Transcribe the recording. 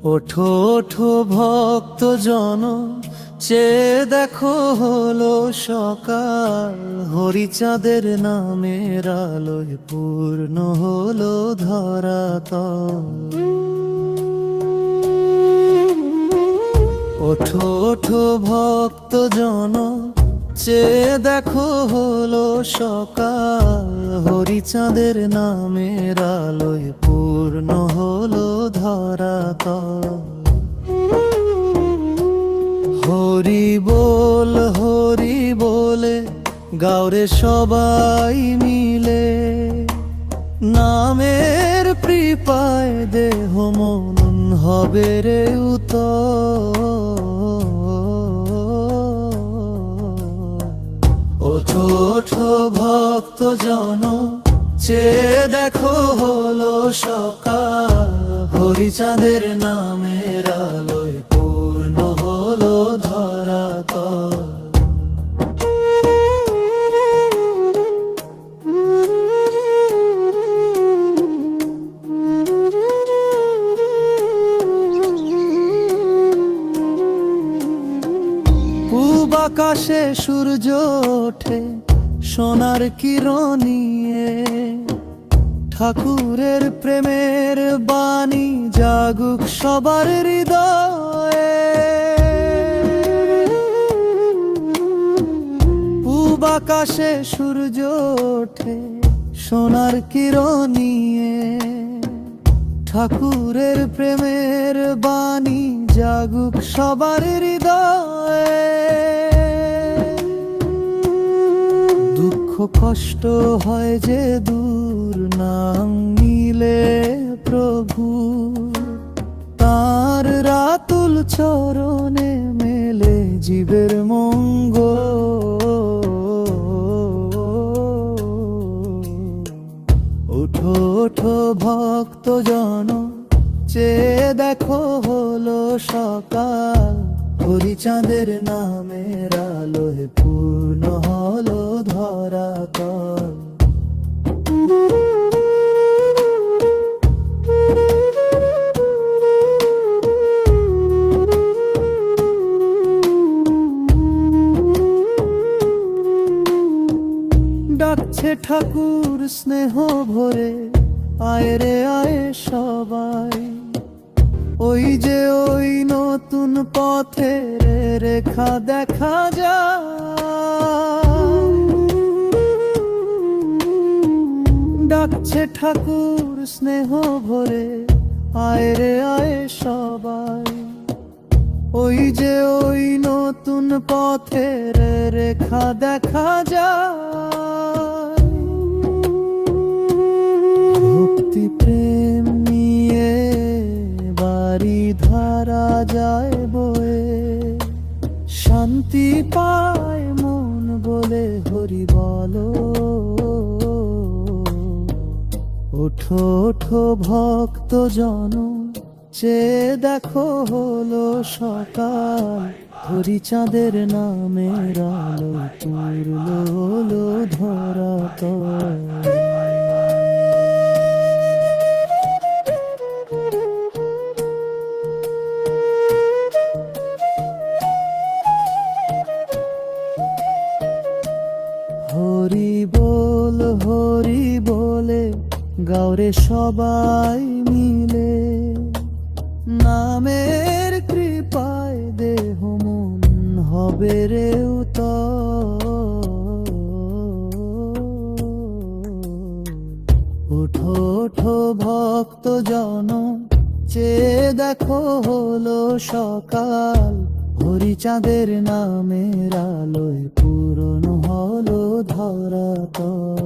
ওঠো ওঠো ভক্ত জন, চেয়ে দেখো হলো সকাল। হরিচাঁদের নামের আলোয় পূর্ণ হলো ধরাতল। ওঠো ওঠো ভক্ত জন, চেয়ে দেখো হলো সকাল। হরিচাঁদের নামের আলোয় পূর্ণ হলো ধরাতল। হরি বলে গাওরে সবাই মিলে, নামের কৃপায় দেহ মন হবে রে উতল। ওঠো ওঠো ভক্ত জন, চেয়ে দেখো হলো সকাল। হরিচাঁদের নামের আলোয় পূর্ণ হলো ধরাতল। পূব আকাশে সূর্য ওঠে সোনার কিরণ নিয়ে, ঠাকুরের প্রেমের বাণী জাগুক সবার হৃদয়ে। পূব আকাশে সূর্য ওঠে সোনার কিরণ নিয়ে, ঠাকুরের প্রেমের বাণী জাগুক সবার হৃদয়ে। দুঃখ কষ্ট হয় যে দূর, নাম নিলে প্রভু তার রাতুল চরণে মেলে জীবের মঙ্গল। ওঠো ওঠো ভক্ত জন, চেয়ে দেখো হলো সকাল। হরিচাঁদের নামের আলোয় পূর্ণ হলো ধরাতল। ডাকছে ঠাকুর স্নেহ ভরে, আয় রে আয় সবাই। ওই যে ওই নতুন পথের রেখা দেখা যায়। ডাকছে ঠাকুর স্নেহ ভরে, আয় রে আয় সবাই। ওই যে ওই নতুন পথের রেখা দেখা যায়। ভক্তি প্রেম নিয়ে বাড়ি ধারা যায় বয়ে, শান্তি পায় মন বলে হরি বলো। ওঠো ওঠো ভক্ত জন, চেয়ে দেখো হলো সকাল। হরিচাঁদের নামের আলো পূর্ণ হলো ধরাতল। হরি বলে গাওরে সবাই মিলে, নামের কৃপায় দেহ মন হবে রে উতল। ওঠো ওঠো ভক্ত জন, চেয়ে দেখো হলো সকাল। হরিচাঁদের নামের আলোয় পূরণ হলো ধরাতল।